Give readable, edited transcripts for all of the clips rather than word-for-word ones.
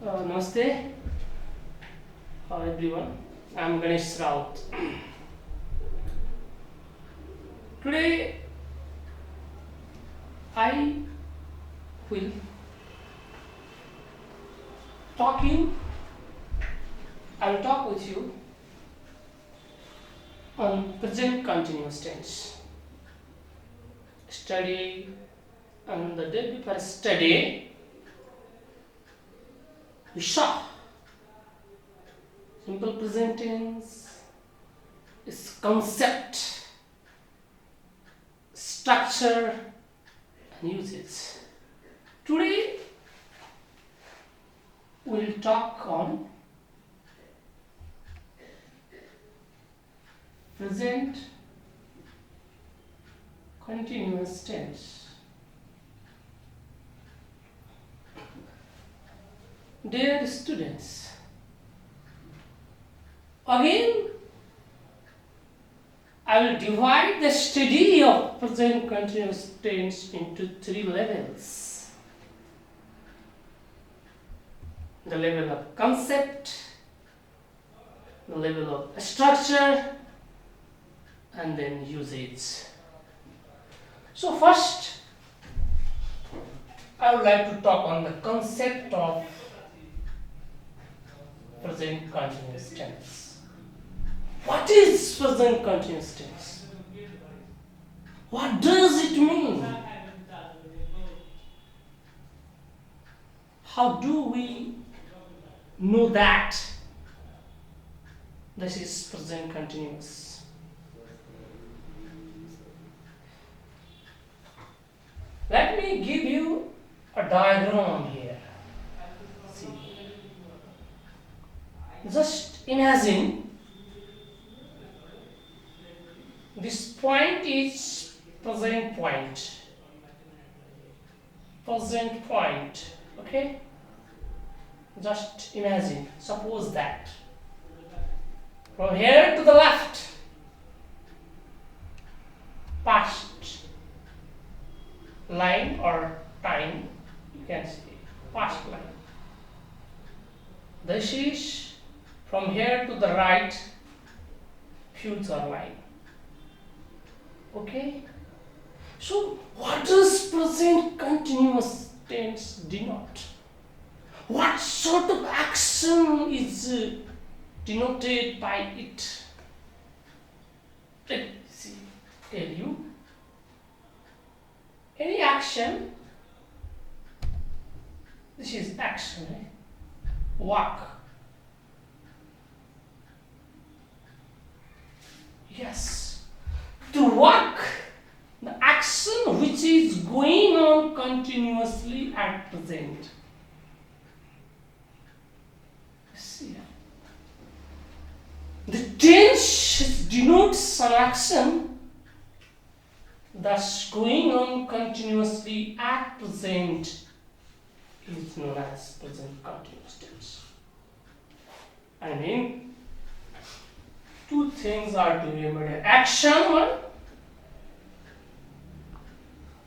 Namaste, everyone. I am Ganesh Raut. Today I will talk you. I will talk with you on present continuous tense. Study on the day before study. We saw simple present tense is concept, structure, and usage. Today we'll talk on present continuous tense. Dear students, again I will divide the study of present continuous tense into three levels. The level of concept, the level of structure, and then usage. So first, I would like to talk on the concept of present continuous tense. What is present continuous tense? What does it mean? How do we know that this is present continuous? Let me give you a diagram here. See. Just imagine this point is present point. Present point. Okay? Just imagine. Suppose that. From here to the left, past line or time, you can see past line. This is from here to the right, future line. Okay? So, what does present continuous tense denote? What sort of action is denoted by it? Let me see, tell you. Any action, this is action, walk. Yes, to walk, the action which is going on continuously at present. See, the tense denotes an action that's going on continuously at present is known as present continuous tense. I mean, two things are to be remembered: action one,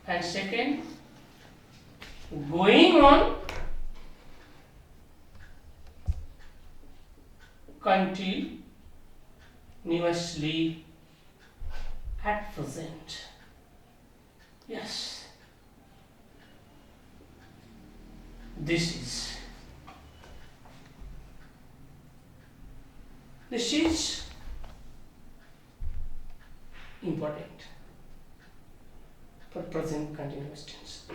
and second, going on continuously at present. Yes, this is important for present continuous tense.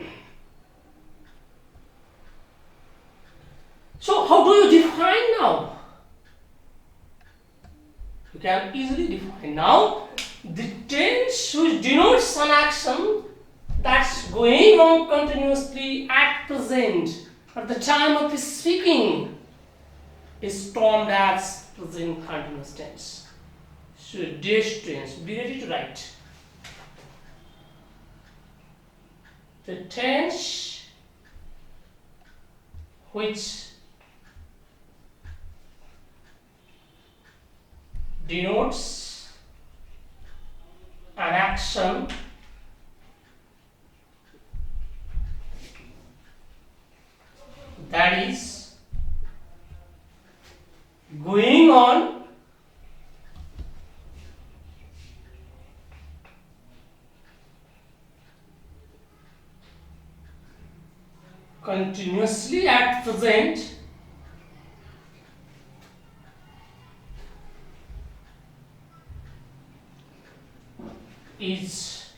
So how do you define now? You can easily define now the tense which denotes an action that's going on continuously at present at the time of speaking is termed as present continuous tense. So dear students, be ready to write. The tense which denotes an action that is going on. Continuously at present is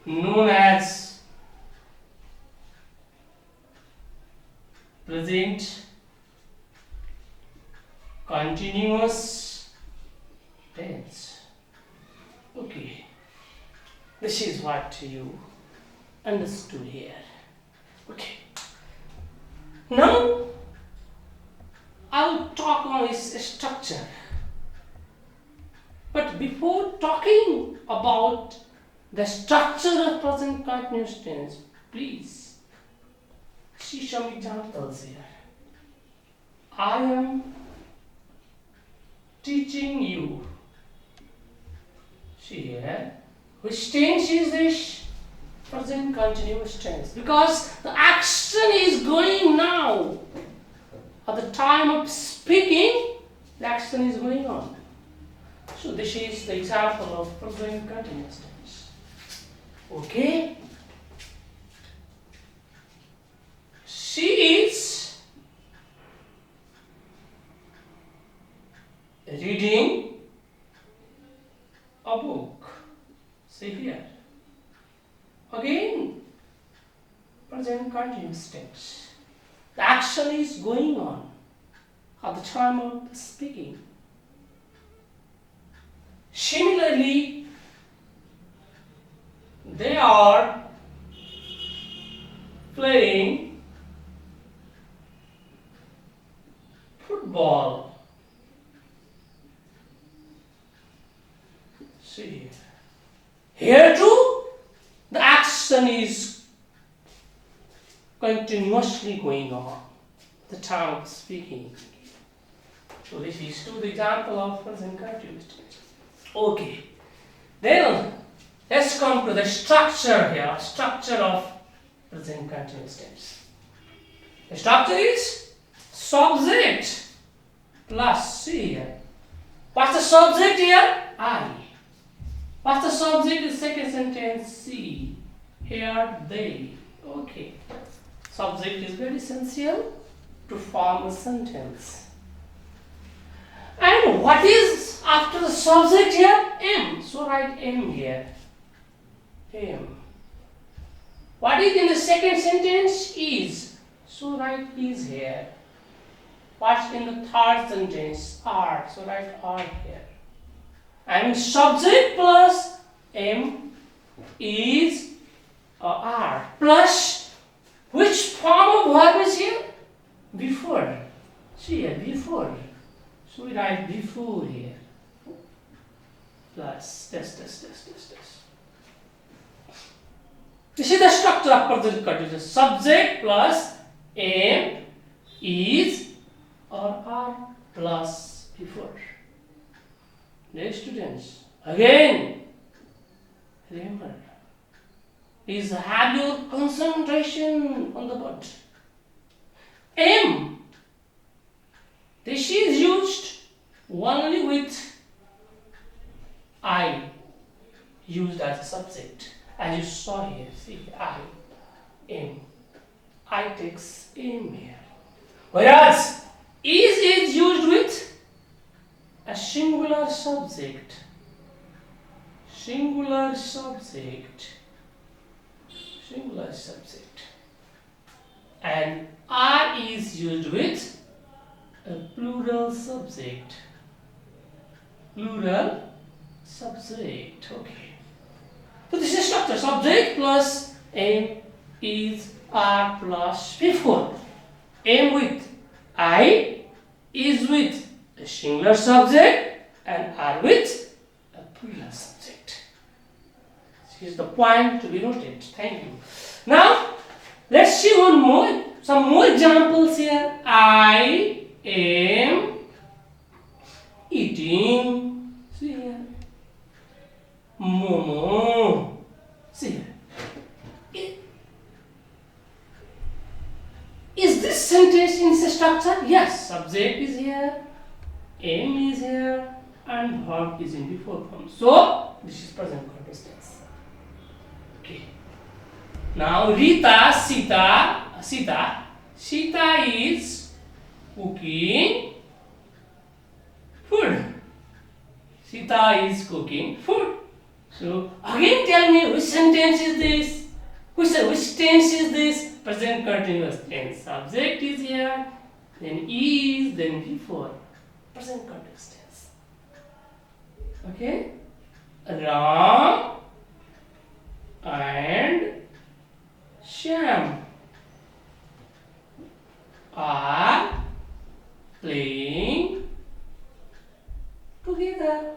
known as present continuous tense. Okay, this is what you understood here. Okay, now I will talk on its structure. But before talking about the structure of present continuous tense, please see some examples here. I am teaching you. See here, which tense is this? Present continuous tense, because the action is going now. At the time of speaking, the action is going on. So this is the example of present continuous tense. Okay? She is reading a book. See here. Again, present continuous tense. The action is going on at the time of speaking. Similarly, they are playing football. See here too, the action is continuously going on at the time of speaking. So this is to the example of present continuous tense. Okay, then let's come to the structure here, structure of present continuous tense. The structure is subject plus, see here. What's the subject here? I. What's the subject in second sentence? See. Here, they. Okay. Subject is very essential to form a sentence. And what is after the subject here? M. So write M here. M. What is in the second sentence? Is. So write is here. What's in the third sentence? Are. So write are here. And subject plus M is are. Plus which form of verb is here? Before. See here, before. So we write before here. Plus this. This is the structure of present continuous. Subject plus am, is, or are plus before. Dear students, again, remember, is have your concentration on the word. Am. This is used only with I, used as a subject. As you saw here, see, I, am. I takes am here. Whereas is used with a singular subject. Singular subject. And are is used with a plural subject. Okay. So this is structure. Subject plus am, is, are plus before. Am with I, is with a singular subject, and are with a plural subject. This is the point to be noted. Thank you. Now, let's see some more examples here. I am eating. See here. Momo. See here. Is this sentence in the structure? Yes. Subject is here. am is here and verb is in before form. So this is present continuous tense. Okay. Now Rita, Sita is cooking food. Sita is cooking food. So again tell me which sentence is this? Which tense is this? Present continuous tense. Subject is here, then is, then before. Present continuous tense. Okay? Ram and Shyam are playing together.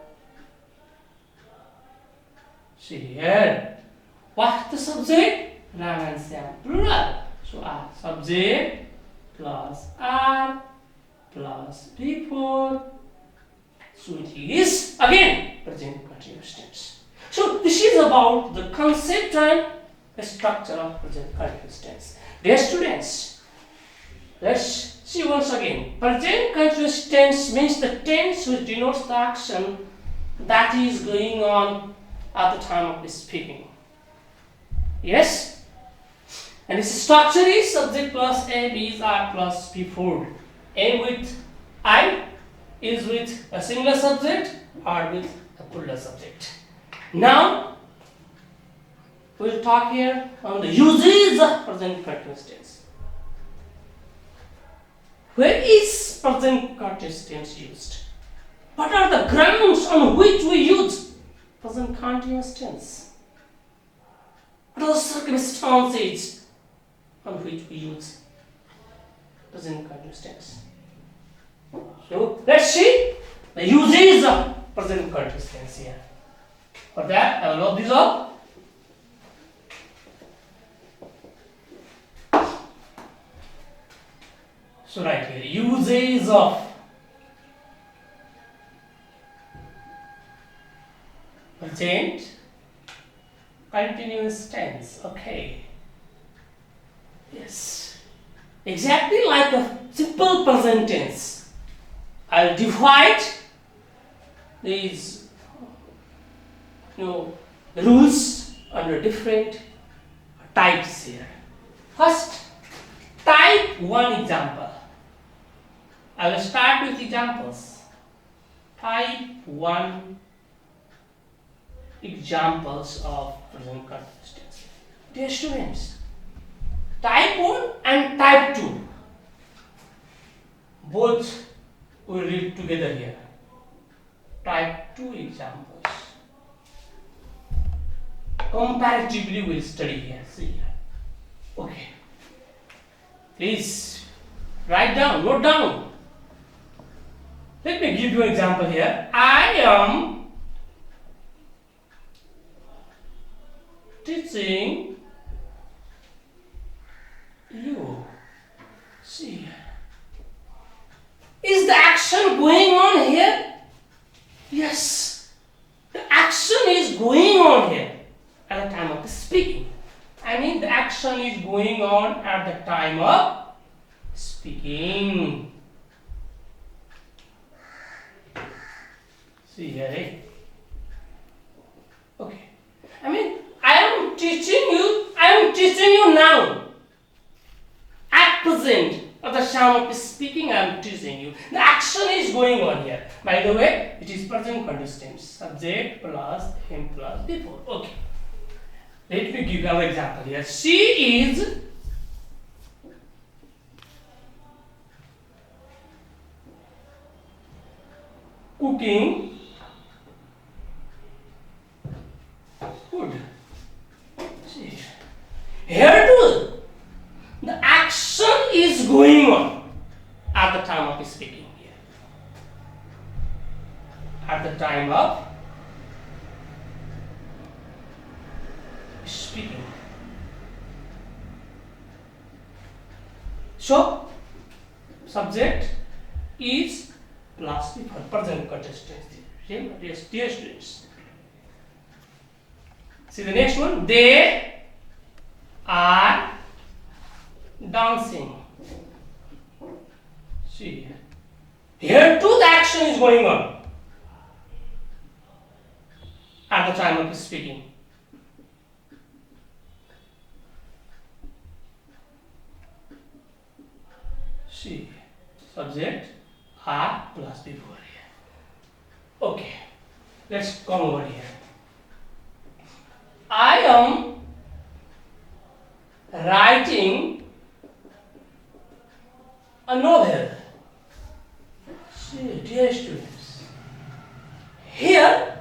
See here. What's the subject? Ram and Shyam. Plural. So R. Subject plus R plus before. So it is again present continuous tense. So this is about the concept and the structure of present continuous tense. Dear students, let's see once again. Present continuous tense means the tense which denotes the action that is going on at the time of the speaking. Yes? And its structure is subject plus am is R plus before. Am with I is with a singular subject, R with a plural subject. Now we'll talk here on the uses of present continuous tense. Where is present continuous tense used? What are the grounds on which we use present continuous tense? What are the circumstances on which we use present continuous tense? So let's see the uses of present continuous tense here. For that, I will load these up. So right here, uses of present continuous tense. Okay. Yes. Exactly like a simple present tense. I'll divide these rules under different types here. First, type 1 example. I will start with examples. Type 1 examples of present continuous tense. Dear students, type 1 and type 2 both will read together here. Type 2 examples. Comparatively we'll study here. See here. Okay. Please write down, note down. Let me give you an example here. I am teaching you. See, is the action going on here? Yes, the action is going on here at the time of the speaking. I mean, the action is going on at the time of speaking. See here, eh? Okay. I mean, I am teaching you now. At present, at the time of speaking, I am teaching you. The action is going on here. By the way, it is present continuous tense. Subject plus am plus before. Okay. Let me give you an example here. She is cooking food. See. Here too, the action is going on at the time of speaking here. At the time of speaking. So, subject is plus before present continuous tense. Dear students. See the next one. They are dancing. See here. Here too the action action is going on at the time of speaking. See, subject are plus before here. Okay, let's come over here. I am writing a novel. See, dear students, here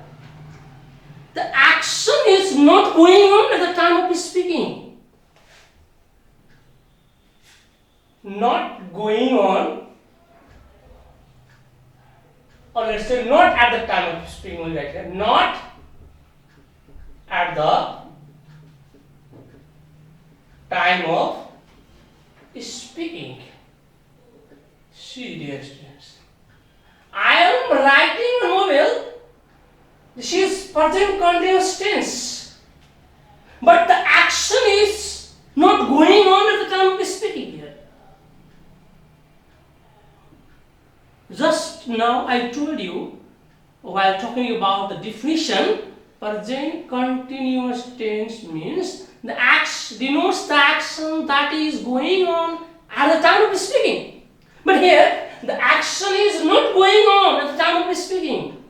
the action is not going on at the time of speaking. Not going on, or let's say not at the time of speaking, we write here, not at the time of speaking. See, dear students, I am writing a novel. This is present continuous tense, but the action is not going on at the time of speaking here. Just now I told you, while talking about the definition, present continuous tense means the action denotes the action that is going on at the time of speaking. But here, the action is not going on at the time of speaking.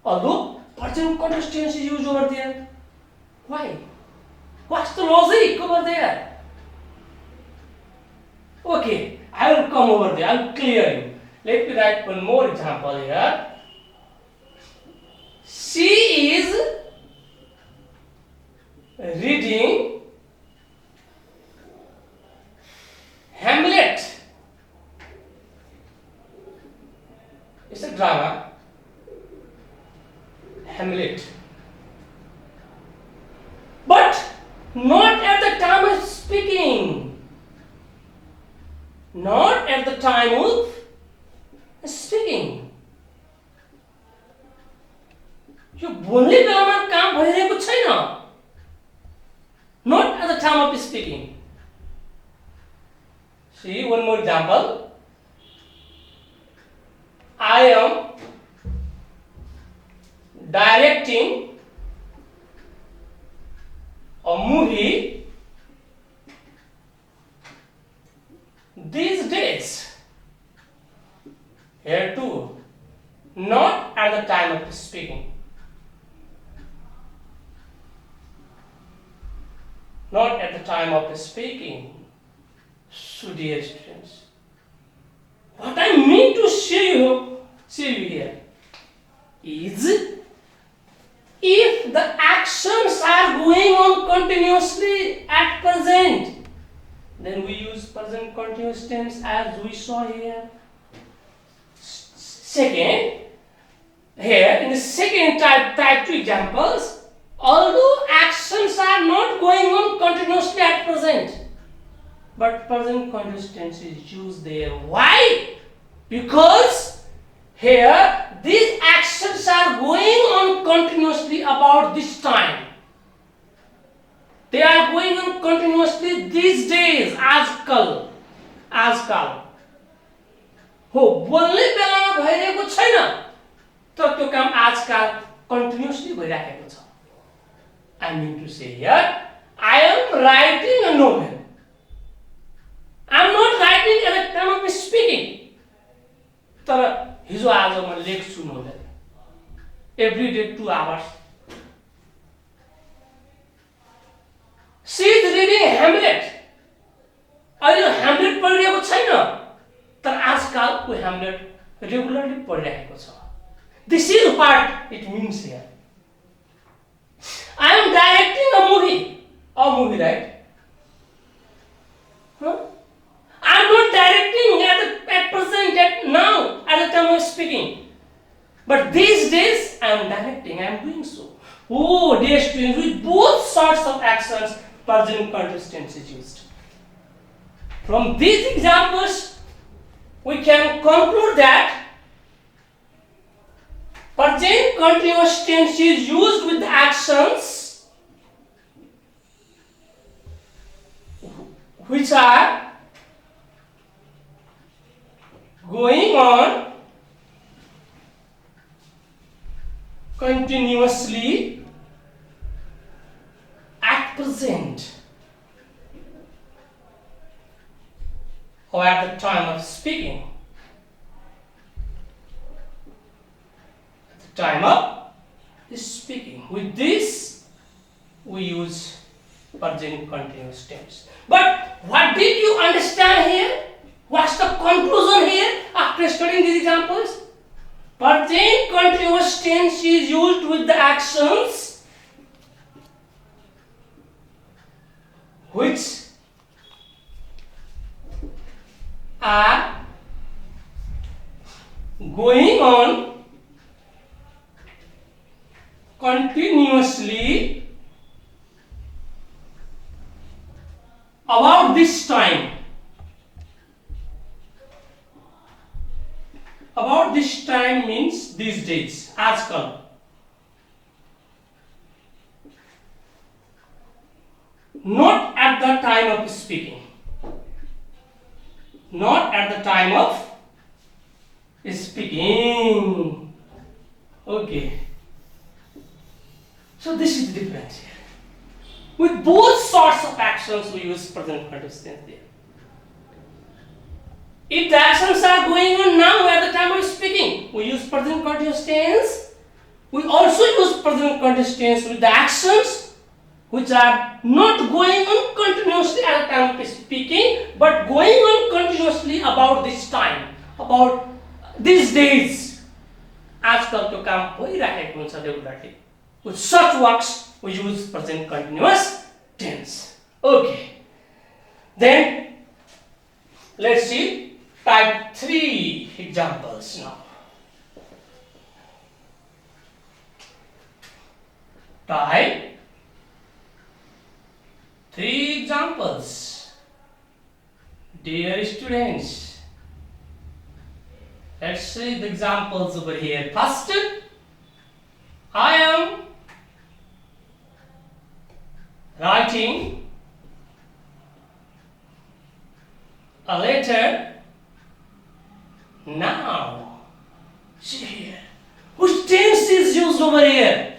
Although present continuous tense is used over there. Why? What's the logic over there? Okay, I will come over there. I will clear you. Let me write one more example here. She is reading Hamlet. It's a drama. Hamlet. But not at the time of speaking. Not at the time of speaking. यो बोल्ने बेलामा काम भइरहेको छैन. Not at the time of speaking. See, one more example. I am directing a movie these days. Here too, not at the time of speaking. Not at the time of speaking. So, dear students, what I mean to say you here is, if the actions are going on continuously at present, then we use present continuous tense as we saw here. Second, here in the second type 2 examples, although actions are not going on continuously at present, but present continuous tense is used there. Why? Because here these actions are going on continuously about this time. They are going on continuously these days, आजकल. हो, बोल्ने बेलामा भइरहेको छैन, तर त्यो काम आजकल continuously भइरहेको छ. I mean to say here, I am writing a novel. I am not writing at the time of speaking. तर हिजो आज म लेख्छु novel. Every day 2 hours. She is reading Hamlet. अहिले Hamlet पढिरहेको छैन, तर आजकल को Hamlet regularly पढिरहेको छ. This is what it means here. I am directing a movie, right? Huh? I am not directing at present, at the time of speaking. But these days, I am directing, I am doing so. Oh, dear students, with both sorts of actions, present continuous tense is used. From these examples, we can conclude that present continuous tense is used with actions which are going on continuously at present or at the time of speaking. At the time of speaking. With this, we use present continuous tense. But what did you understand here? What's the conclusion here after studying these examples? Present continuous tense is used with the actions which are going on continuously about this time. About this time means these days, आजकल. Not at the time of speaking. Not at the time of speaking. Okay. So this is the difference here. With both sorts of actions, we use present continuous tense there. If the actions are going on now at the time of speaking, we use present continuous tense. We also use present continuous tense with the actions which are not going on continuously at the time of speaking, but going on continuously about this time, about these days. आजकल त्यो काम भइरहेको हुन्छ regularly. With such works, we use present continuous tense. Okay. Then, let's see type 3 examples now. Type 3 examples. Dear students, let's see the examples over here. First, I am writing a letter now. See here. Which tense is used over here?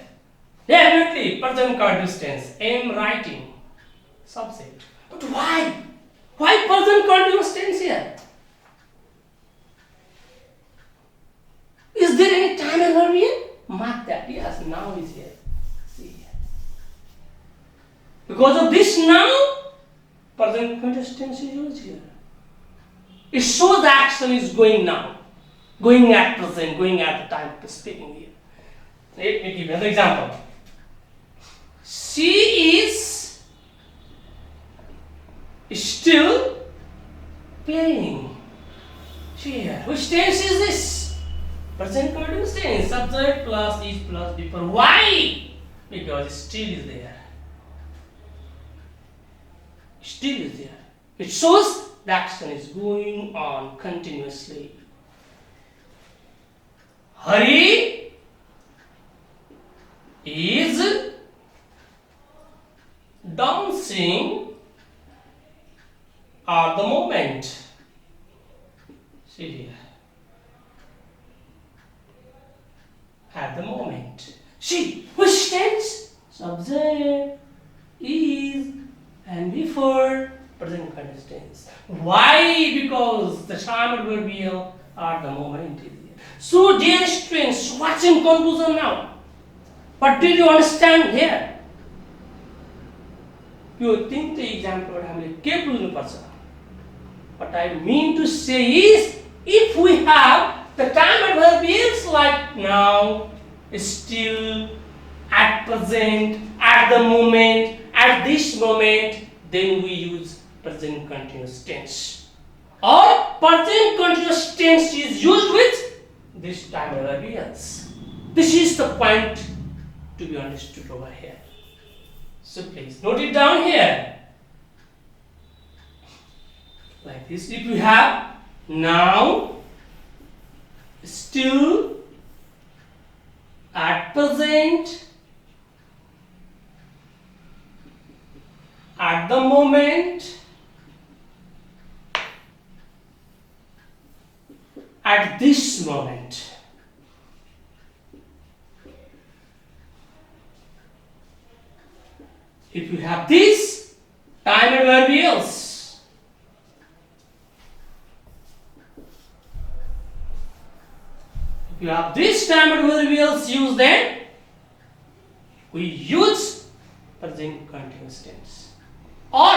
Definitely present continuous tense. Am writing. Subject. But why? Why present continuous tense here? Is there any time error here? Mark that. Yes, now is here. See here. Because of this now, present continuous tense is used here. It shows the action is going now. Going at present, going at the time of speaking here. Let me give you another example. She is still playing. Here. Which tense is this? Present continuous tense. Subject plus is plus before. Why? Because still is there. Still is there. It shows the action is going on continuously. Hari is dancing at the moment. See here. At the moment. See, which tense? Subject, is, and before present continuous tense. Why? Because the time adverbial at the moment is here. So, dear students, what's in conclusion now? What did you understand here? You think the example हामीले के बुझ्नुपर्छ? What I mean to say is, if we have the time adverbials like now, still, at present, at the moment, at this moment, then we use present continuous tense. Or present continuous tense is used with this time adverbials. This is the point to be understood over here. So please note it down here. Like this. If you have now, still, at present, at the moment, at this moment. If you have this, time adverbials. If you have this time adverbials, use them. We use present continuous tense. Or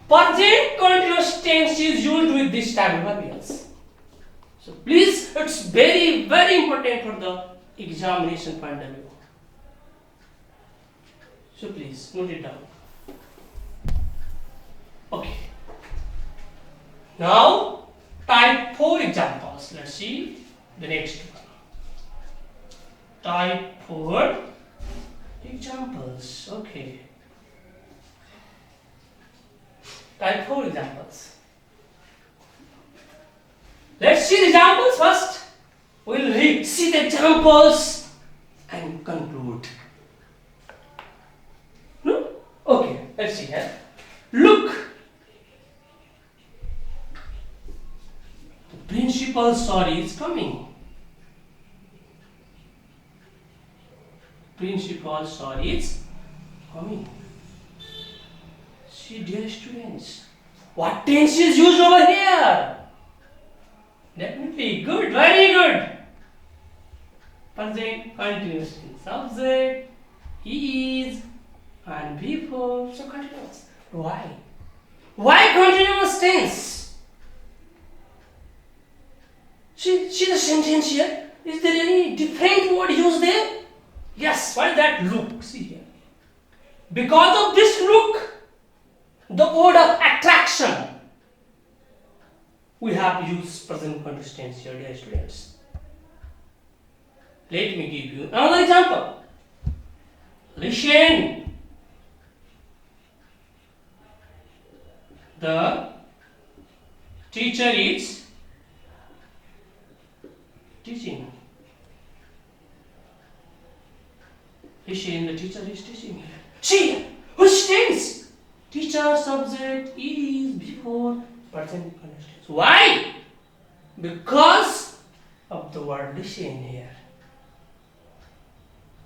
present continuous tense is used with this time adverbials. So please, it's very, very important for the examination point of view. So please note it down. Okay. Now type 4 examples. Let's see the next one. Type 4 examples. Okay. Type 4 examples. Let's see the examples first. We'll see the examples and conclude. No? Okay, let's see here. Look. The principal sorry is coming. Principal sorry is coming. See, dear students, what tense is used over here? Definitely good, very good. Present continuous tense. Subject, he is, and before, so continuous. Why? Why continuous tense? See the sentence here. Is there any different word used there? Yes, what is that? Look. See here. Because of this look, the word of attraction, we have used present continuous tense here, dear students. Let me give you another example. Listen. The teacher is teaching. Listen, the teacher is teaching. See, which tense? Teacher, subject, is, before, present continuous tense. Why? Because of the word listen here.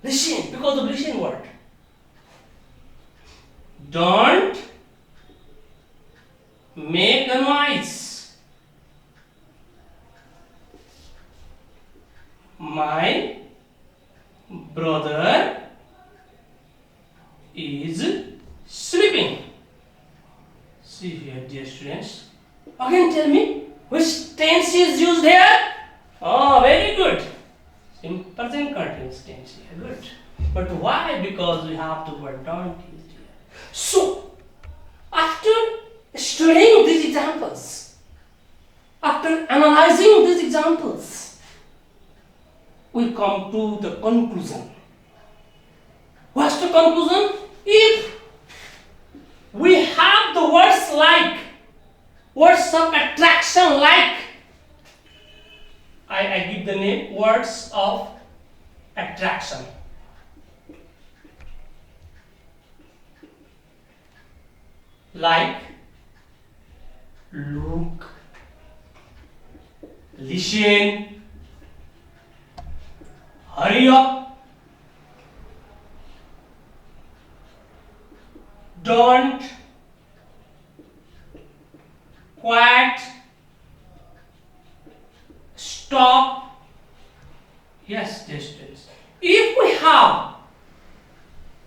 Listen, because of listen word. Don't make a noise. My brother is sleeping. See here, dear students. Again tell me, which tense is used here? Oh, very good. Present continuous tense here, good. But why? Because we have the word don't used here. So, after studying these examples, after analyzing these examples, we come to the conclusion. What's the conclusion? If we have the words like, words of attraction like, I give the name words of attraction. Like, look, listen, hurry up, don't, quiet, stop. Yes, distance. If we have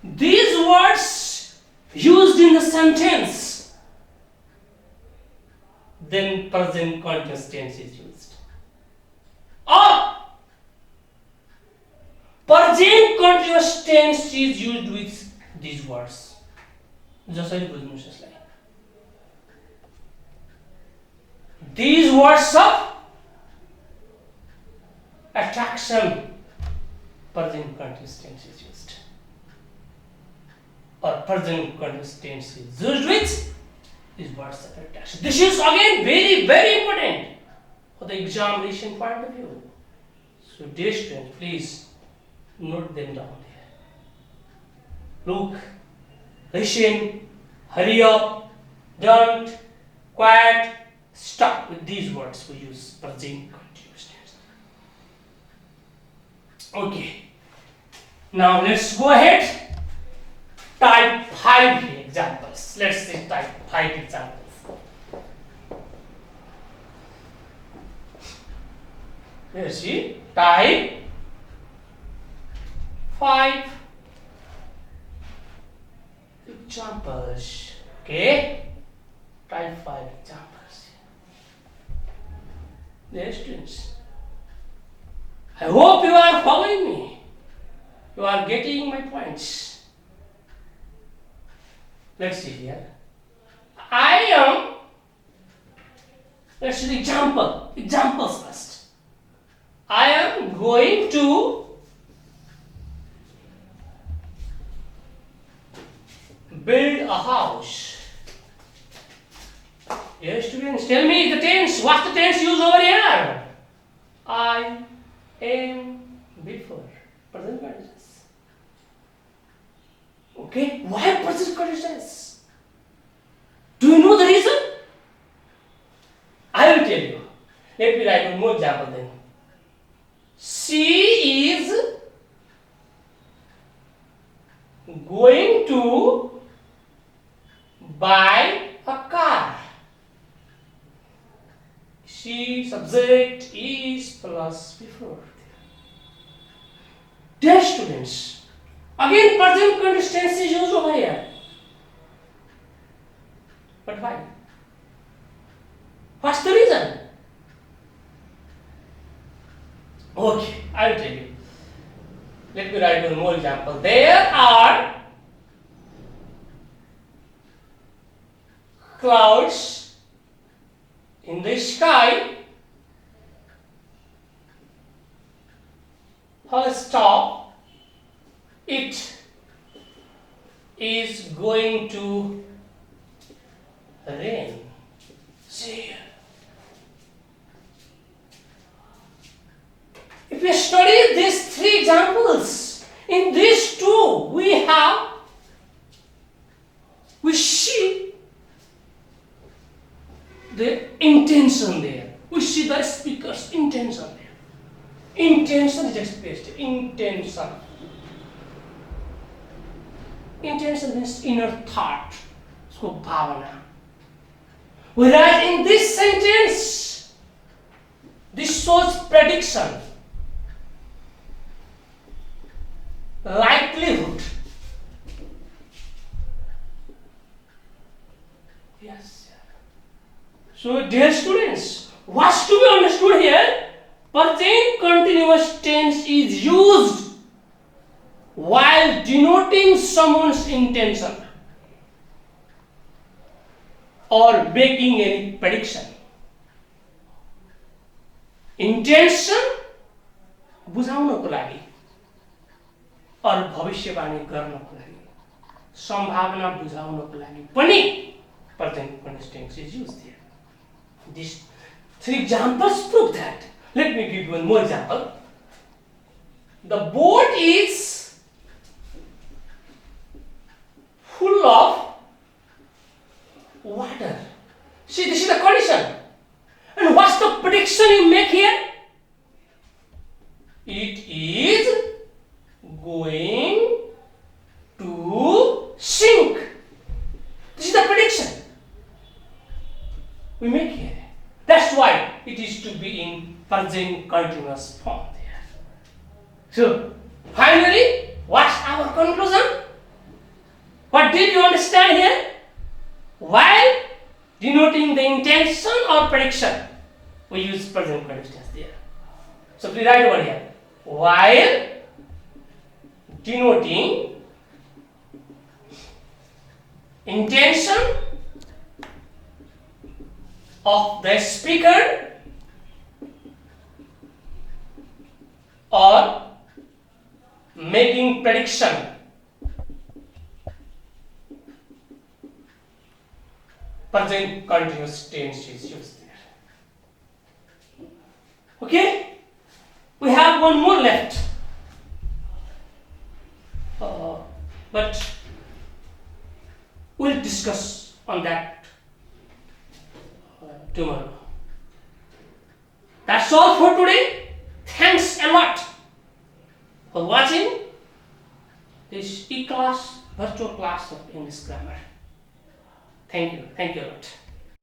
these words used in the sentence, then present continuous tense is used. Or present continuous tense is used with these words. जसरी बुझ्नुस् यसलाई. These words of attraction, present continuous tense is used. Or present continuous tense is used with these words of attraction. This is again very, very important for the examination point of view. So dear students, please note them down here. Look, listen, hurry up, don't, quiet, stop. With these words we use present continuous Okay. Now let's go ahead. Type 5 examples. Let's see type 5 examples. Let's see type 5 examples. Okay. Type 5 examples. Dear students, I hope you are following me. You are getting my points. Let's see here. I am, let's see examples first. I am going to build a house. Yes, students, tell me the tense. What's the tense used over here? I am before present continuous. Okay, why present continuous? Do you know the reason? I will tell you. Let me write one more example then. She is going to buy a car. She subject is plus before. Dear students, again present continuous tense is used over here. But why? What's the reason? Okay, I will tell you. Let me write one more example. There are clouds in the sky. First stop, it is going to rain. See, if we study these three examples, in these two we see the intention there. We see the speaker's intention there. Intention is expressed. Intention. Intention means inner thought. So bhavana. Whereas in this sentence, this shows prediction, likelihood. Yes. So, dear students, what's to be understood here? Present continuous tense is used while denoting someone's intention or making any prediction. Intention बुझाउनको लागि और भविष्यवाणी गर्नको लागि सम्भावना बुझाउनको लागि पनि present continuous tense is used here. These three examples prove that. Let me give you one more example. The boat is full of water. See, this is the condition. And what's the prediction you make here? It is going to sink. This is the prediction we make here. That's why it is to be in present continuous form there. So, finally, what's our conclusion? What did you understand here? While denoting the intention or prediction, we use present continuous there. So, please write over here. While denoting intention of the speaker or making prediction, present continuous tense is used there. Okay? We have one more left. But we'll discuss on that tomorrow. That's all for today. Thanks a lot. for watching this e-class virtual class of English grammar. Thank you a lot.